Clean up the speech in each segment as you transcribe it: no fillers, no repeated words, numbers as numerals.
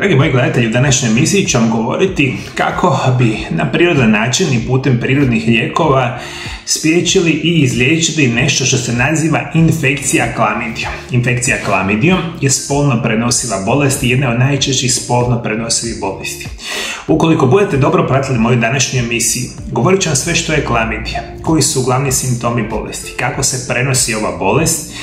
Dragi moji gledatelji, u današnjoj emisiji ću vam govoriti kako bi na prirodan način i putem prirodnih lijekova spriječili i izliječili nešto što se naziva infekcija klamidijom. Infekcija klamidijom je spolno prenosiva bolest i jedna od najčešćih spolno prenosivih bolesti. Ukoliko budete dobro pratili moju današnju emisiju, govorit ću vam sve što je klamidija, koji su glavni simptomi bolesti, kako se prenosi ova bolest,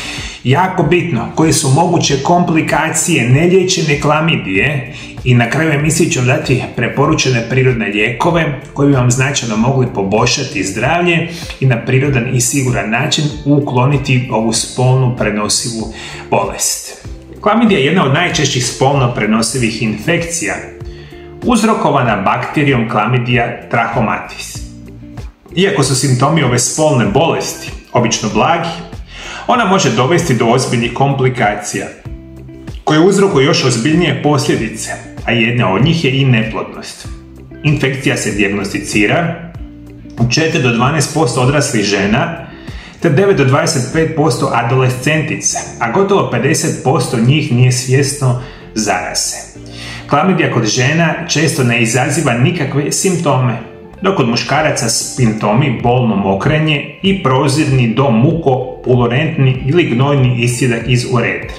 jako bitno, koje su moguće komplikacije neliječene klamidije i na kraju emisije ću vam dati preporučene prirodne lijekove koji bi vam značajno mogli poboljšati zdravlje i na prirodan i siguran način ukloniti ovu spolno prenosivu bolest. Klamidija je jedna od najčešćih spolno prenosivih infekcija uzrokovana bakterijom Chlamydia trachomatis. Iako su simptomi ove spolne bolesti obično blagi, ona može dovesti do ozbiljnih komplikacija koje uzrokuju još ozbiljnije posljedice, a jedna od njih je i neplodnost. Infekcija se dijagnosticira u 4 do 12% odraslih žena te 9 do 25% adolescentice, a gotovo 50% njih nije svjesno zaraze. Klamidija kod žena često ne izaziva nikakve simptome, dok kod muškaraca simptomi bolno mokrenje i prozirni do mukopulorentni ili gnojni iscjedak iz uretre.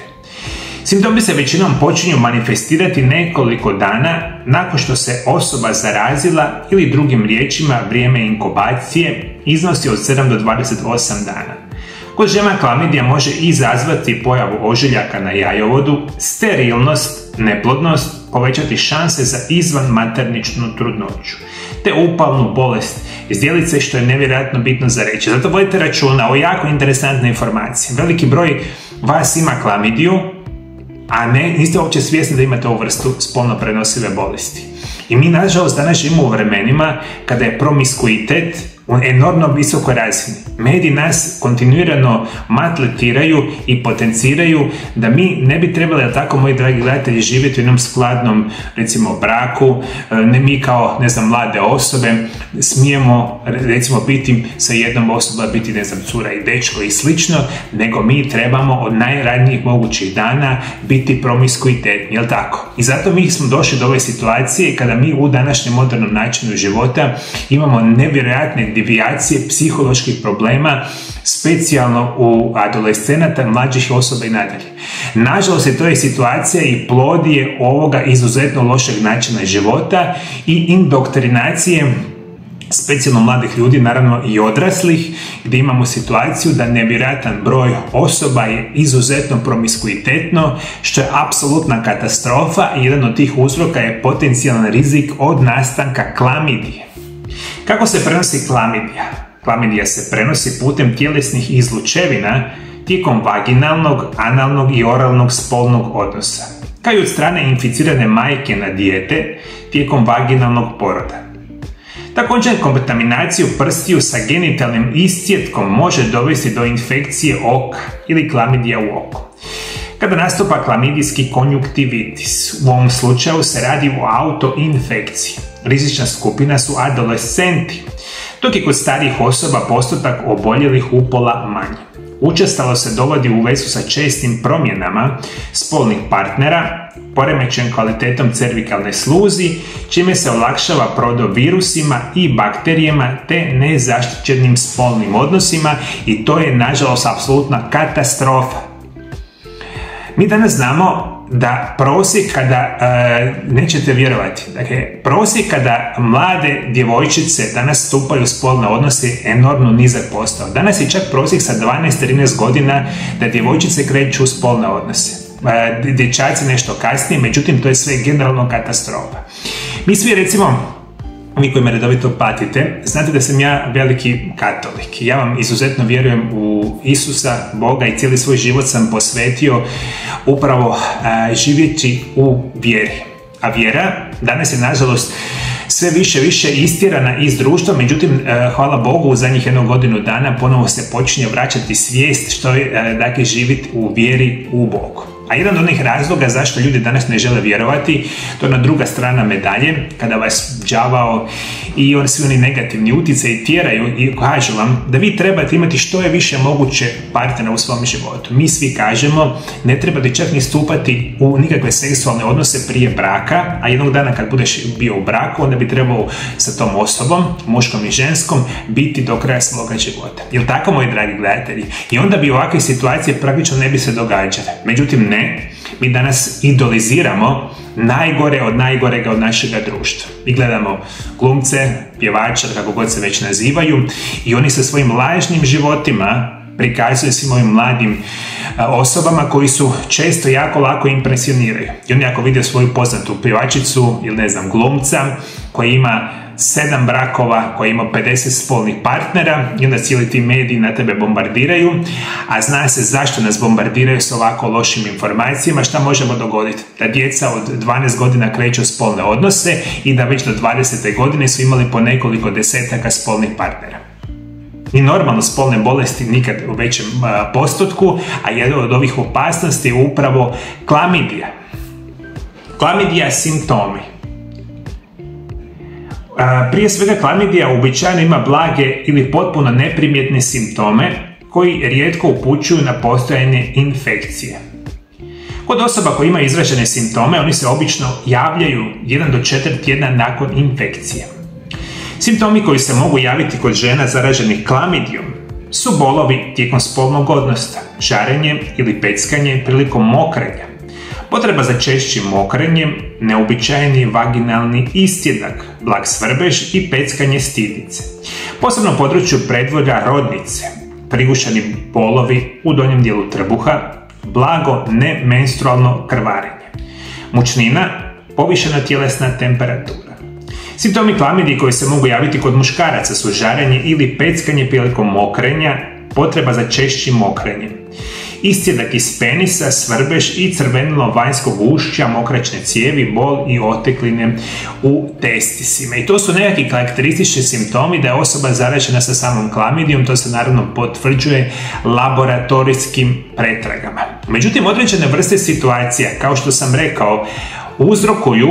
Simptomi se većinom počinju manifestirati nekoliko dana nakon što se osoba zarazila ili drugim riječima vrijeme inkubacije iznosi od 7 do 28 dana. Kod žena klamidija može izazvati pojavu ožiljaka na jajovodu, sterilnost, neplodnost, povećati šanse za izvanmaterničnu trudnoću, te upalnu bolest izdjelice, što je nevjerojatno bitno za reći. Zato vodite računa o jako interesantne informacije. Veliki broj vas ima klamidiju, a niste uopće svjesni da imate ovu vrstu spolno prenosive bolesti. I mi, nažalost, danas živimo u vremenima kada je promiskuitet u enormno visokoj razini. Mediji nas kontinuirano maltretiraju i potenciraju da mi ne bi trebali, ali tako, moji dragi gledatelji, živjeti u jednom skladnom, recimo, braku, ne mi kao, mlade osobe smijemo, recimo, biti sa jednom osobom, biti, cura i dečko i slično, nego mi trebamo od najranijih mogućih dana biti promiskuitetni, jel tako? I zato mi smo došli do ove situacije kada mi u današnjem modernom načinu života imamo nevjerojatne devijacije psiholoških problema, specijalno u adolescenata, mlađih osoba i nadalje. Nažalost, to je situacija i plod je ovoga izuzetno lošeg načina života i indoktrinacije specijalno mladih ljudi, naravno i odraslih, gdje imamo situaciju da nevjerojatan broj osoba je izuzetno promiskuitetno, što je apsolutna katastrofa i jedan od tih uzroka je potencijalan rizik od nastanka klamidije. Kako se prenosi klamidija? Klamidija se prenosi putem tjelesnih izlučevina tijekom vaginalnog, analnog i oralnog spolnog odnosa, kao i od strane inficirane majke na dijete tijekom vaginalnog poroda. Također, kontaminaciju prstiju sa genitalnim iscjetkom može dovesti do infekcije oka ili klamidija u oku. Kada nastupa klamidijski konjuktivitis, u ovom slučaju se radi o autoinfekciji. Rizična skupina su adolescenti, dok je kod starijih osoba postotak oboljelih upola manji. Učestalo se dovodi u vezu sa čestim promjenama spolnih partnera, poremećen kvalitetom cervikalne sluzi, čime se olakšava prodor virusima i bakterijama te nezaštićenim spolnim odnosima, i to je, nažalost, apsolutna katastrofa. Mi danas znamo da prosjek kada, nećete vjerovati, dakle, prosjek kada mlade djevojčice danas stupaju u spolne odnose je enormno nizak postao. Danas je čak prosjek sa 12-13 godina da djevojčice kreću u spolne odnose. Dječaci nešto kasnije, međutim, to je sve generalno katastrofa. Mi svi, recimo, vi koji me redovito patite, znate da sam ja veliki katolik. Ja vam izuzetno vjerujem u Isusa, Boga, i cijeli svoj život sam posvetio upravo živjeći u vjeri. A vjera danas je, nažalost, sve više istjerana iz društva, međutim, hvala Bogu, u zadnjih jednu godinu dana ponovo se počinje vraćati svijest što je, dakle, živjeti u vjeri u Bogu. A jedan od onih razloga zašto ljudi danas ne žele vjerovati, to je ona druga strana medalje, kada vas đavao i svi oni negativni utjecaji tjeraju i kažu vam da vi trebate imati što je više moguće partnera u svom životu. Mi svi kažemo, ne trebate čak ni stupati u nikakve seksualne odnose prije braka, a jednog dana kad budeš bio u braku, onda bi trebao sa tom osobom, muškom i ženskom, biti do kraja svoga života. Jel tako, moji dragi gledatelji? I onda bi ovakve situacije praktično ne bi se događale. Međutim, ne. Mi danas idoliziramo najgore od najgorega od našega društva. Mi gledamo glumce, pjevače, kako god se već nazivaju, i oni sa svojim lažnim životima prikazuju svim ovim mladim osobama koji su često jako lako impresioniraju. I oni ako vide svoju poznatu pjevačicu ili glumca koji ima 7 brakova, koji ima 50 spolnih partnera, i onda cijeli ti mediji na tebe bombardiraju, a zna se zašto nas bombardiraju s ovako lošim informacijama. Šta možemo dogoditi? Da djeca od 12 godina kreću spolne odnose i da već do 20. godine su imali po nekoliko desetaka spolnih partnera. I normalno spolne bolesti nikad u većem postotku, a jedna od ovih opasnosti je upravo klamidija. Klamidija simptomi. Prije svega klamidija uobičajeno ima blage ili potpuno neprimjetne simptome koji rijetko upućuju na postojanje infekcije. Kod osoba koji imaju izražene simptome, oni se obično javljaju 1 do 4 tjedna nakon infekcije. Simptomi koji se mogu javiti kod žena zaraženih klamidijom su bolovi tijekom spolnog odnosa, žarenje ili peckanje prilikom mokrenja, potreba za češćim mokrenjem, neuobičajeni vaginalni istjedak, blag svrbež i peckanje stidnice. Posebno u području predvorja rodnice, prigušeni bolovi u donjem dijelu trbuha, blago nemenstrualno krvarenje, mučnina, povišena tjelesna temperatura. Simptomi klamidije koji se mogu javiti kod muškaraca su žarenje ili peckanje prilikom mokrenja, potreba za češćim mokrenjem, istjedak iz penisa, svrbež i crvenilo vanjskog ušća, mokraćne cijevi, bol i otekline u testisima. I to su nekakvi karakteristični simptomi da je osoba zaražena sa samom klamidijom. To se naravno potvrđuje laboratorijskim pretragama. Međutim, određene vrste situacija, kao što sam rekao, uzrokuju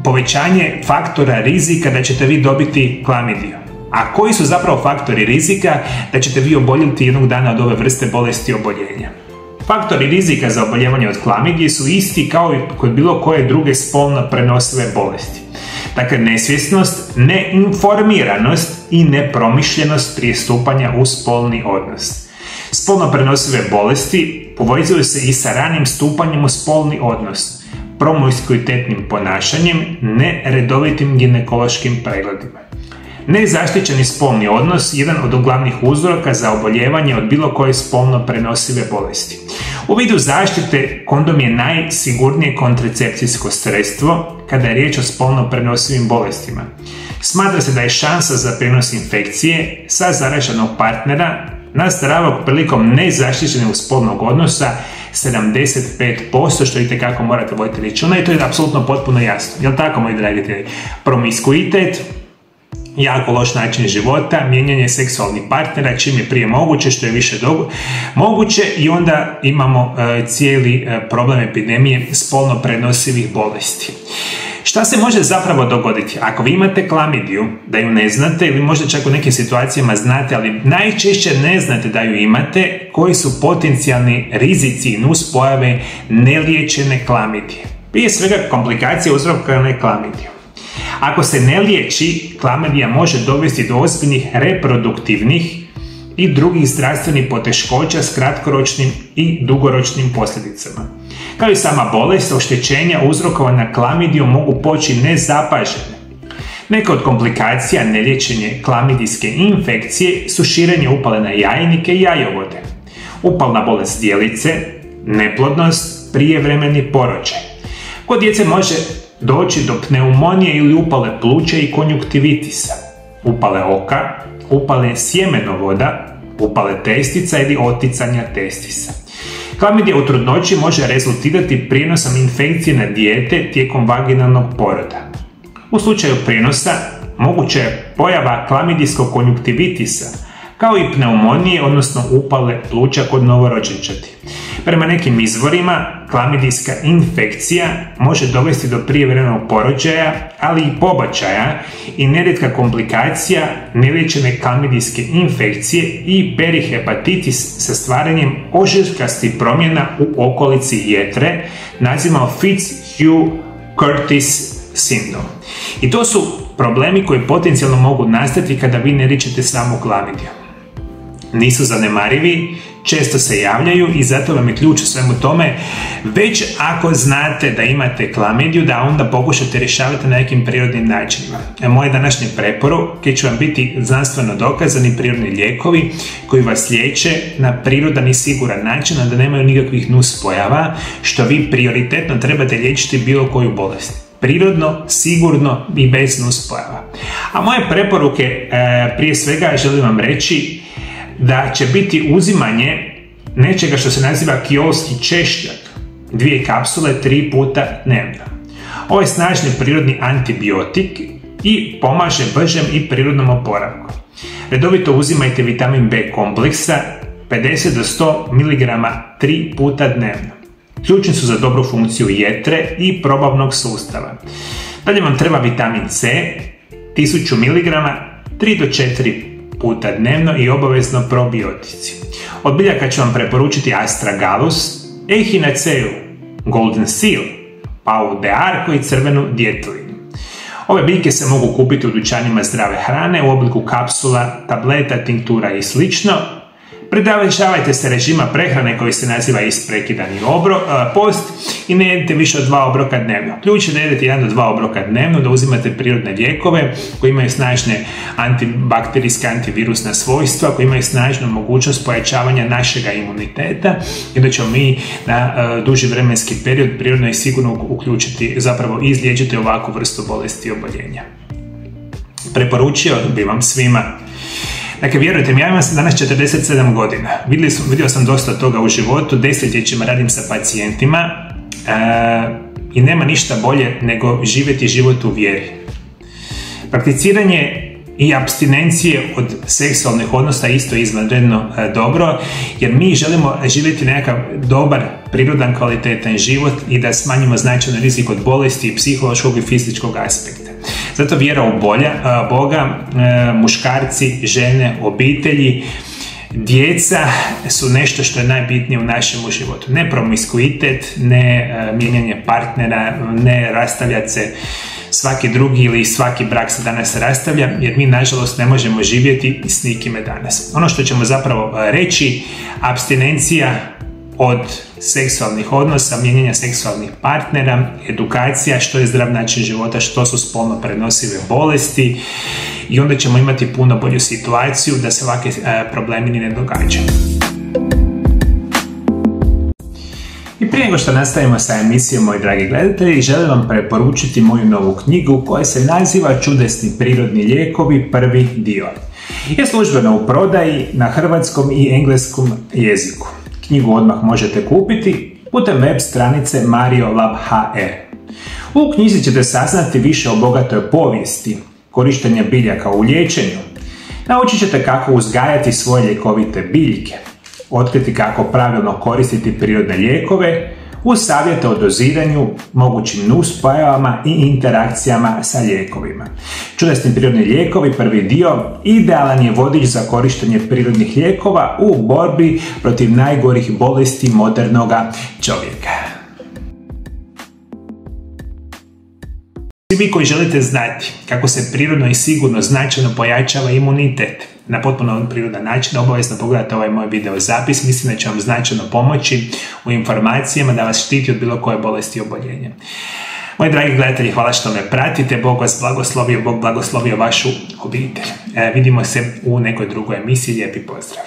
povećanje faktora rizika da ćete vi dobiti klamidiju. A koji su zapravo faktori rizika da ćete vi oboljeti jednog dana od ove vrste bolesti oboljenja? Faktori rizika za oboljevanje od klamidije su isti kao i kod bilo koje druge spolno prenosive bolesti. Dakle, nesvjesnost, neinformiranost i nepromišljenost prije stupanja u spolni odnos. Spolno prenosive bolesti povezuju se i sa ranim stupanjem u spolni odnos, promiskuitetnim ponašanjem, neredovitim ginekološkim pregledima. Nezaštićeni spolni odnos je jedan od glavnih uzroka za oboljevanje od bilo koje spolno prenosive bolesti. U vidu zaštite kondom je najsigurnije kontracepcijsko sredstvo kada je riječ o spolno prenosivim bolestima. Smatra se da je šansa za prenos infekcije sa zaraženog partnera na zdravog prilikom nezaštićenog spolnog odnosa 75%, što itekako morate voditi računa, i to je apsolutno potpuno jasno. Jel tako, moji dragi? Promiskuitet, jako loš način života, mijenjanje seksualnih partnera čim je prije moguće, što je više moguće, i onda imamo cijeli problem epidemije spolno prenosivih bolesti. Šta se može zapravo dogoditi? Ako vi imate klamidiju, da ju ne znate, ili možda čak u nekim situacijama znate, ali najčešće ne znate da ju imate, koji su potencijalni rizici i nuspojave neliječene klamidije? Prije svega komplikacije uzrokovane klamidijom. Ako se ne liječi, klamidija može dovesti do ozbiljnih reproduktivnih i drugih zdravstvenih poteškoća s kratkoročnim i dugoročnim posljedicama. Kao i sama bolest, oštećenja uzrokovana klamidijom mogu poći nezapažene. Neke od komplikacija neliječenje klamidijske infekcije su širenje upalene jajnike i jajovode, upalna bolest zdjelice, neplodnost, prijevremeni porođaj. Kod djece može doći do pneumonije ili upale pluća i konjuktivitisa, upale oka, upale sjemenovoda, upale testica ili oticanja testisa. Klamidija u trudnoći može rezultirati prijenosom infekcije na dijete tijekom vaginalnog poroda. U slučaju prijenosa moguća je pojava klamidijskog konjuktivitisa, kao i pneumonije, odnosno upale pluća kod novorođenčadi. Prema nekim izvorima, klamidijska infekcija može dovesti do prijevremenog porođaja, ali i pobačaja i nerijetka komplikacija neliječene klamidijske infekcije i perihepatitis sa stvaranjem ožiljkastih promjena u okolici jetre, nazivamo Fitzhugh-Curtis sindrom. I to su problemi koji potencijalno mogu nastati kada vi ne liječite samu klamidiju. Nisu zanemarivi, često se javljaju i zato vam je ključ u svemu tome, već ako znate da imate klamidiju, da onda pokušate rješavati na nekim prirodnim načinima. Moje današnje preporuke će vam biti znanstveno dokazani prirodni lijekovi koji vas liječe na prirodan i siguran način, a da nemaju nikakvih nuspojava, što vi prioritetno trebate liječiti bilo koju bolest. Prirodno, sigurno i bez nuspojava. A moje preporuke, prije svega želim vam reći da će biti uzimanje nečega što se naziva kiolski češljak, 2 kapsule 3 puta dnevno. Ovo je snažni prirodni antibiotik i pomaže bržem i prirodnom oporavku. Redovito uzimajte vitamin B kompleksa 50 do 100 mg 3 puta dnevno. Ključni su za dobru funkciju jetre i probavnog sustava. Dalje vam treba vitamin C 1000 mg 3 do 4 puta dnevno i obavezno probiotici. Od biljaka ću vam preporučiti astragalus, echinaceu, golden seal, pau de arco i crvenu djetelinu. Ove biljke se mogu kupiti u dućanima zdrave hrane u obliku kapsula, tableta, tinktura i slično. Pridržavajte se režima prehrane koji se naziva isprekidani post i ne jedite više od 2 obroka dnevno. Ključ je da jedete 1 do 2 obroka dnevno, da uzimate prirodne lijekove koji imaju snažne antibakterijske, antivirusna svojstva, koji imaju snažnu mogućnost pojačavanja našega imuniteta i da ćemo mi na duži vremenski period prirodno i sigurno uključiti, zapravo izliječiti ovakvu vrstu bolesti i oboljenja. Preporučio bi vam svima. Dakle, vjerujte mi, ja imam danas 47 godina. Vidio sam dosta toga u životu, desetljećima radim sa pacijentima i nema ništa bolje nego živjeti život u vjeri. Prakticiranje i apstinencije od seksualnih odnosa isto izvanredno dobro, jer mi želimo živjeti nekakav dobar, prirodan, kvalitetan život i da smanjimo značajan rizik od bolesti i psihološkog i fizičkog aspekta. Zato vjera u Boga, muškarci, žene, obitelji, djeca su nešto što je najbitnije u našem životu. Ne promiskuitet, ne mijenjanje partnera, ne rastavljati se svaki drugi ili svaki brak se danas rastavlja, jer mi nažalost ne možemo živjeti s nikime danas. Ono što ćemo zapravo reći, apstinencija od seksualnih odnosa, mijenjanja seksualnih partnera, edukacija, što je zdrav način života, što su spolno prenosive bolesti i onda ćemo imati puno bolju situaciju da se ovakve problemi ni ne događaju. I prije nego što nastavimo sa emisijom, moji dragi gledatelji, želim vam preporučiti moju novu knjigu koja se naziva Čudesni prirodni lijekovi, prvi dio. Je službeno u prodaji na hrvatskom i engleskom jeziku. Knjigu odmah možete kupiti putem web stranice mariolab.hr. U knjizi ćete saznati više o bogatoj povijesti korištenja biljaka u liječenju. Naučit ćete kako uzgajati svoje ljekovite biljke, otkriti kako pravilno koristiti prirodne lijekove, uz savjete o doziranju, mogućim nuspojavama i interakcijama sa lijekovima. Čudesni prirodni lijekovi, prvi dio, idealan je vodič za korištenje prirodnih lijekova u borbi protiv najgorih bolesti modernog čovjeka. Svi vi koji želite znati kako se prirodno i sigurno značajno pojačava imunitet na potpuno prirodan način, obavezno pogledajte ovaj moj video zapis, mislim da će vam značajno pomoći u informacijama da vas štiti od bilo koje bolesti i oboljenja. Moji dragi gledatelji, hvala što me pratite, Bog vas blagoslovio, Bog blagoslovio vašu obitelj. Vidimo se u nekoj drugoj emisiji, lijepi pozdrav!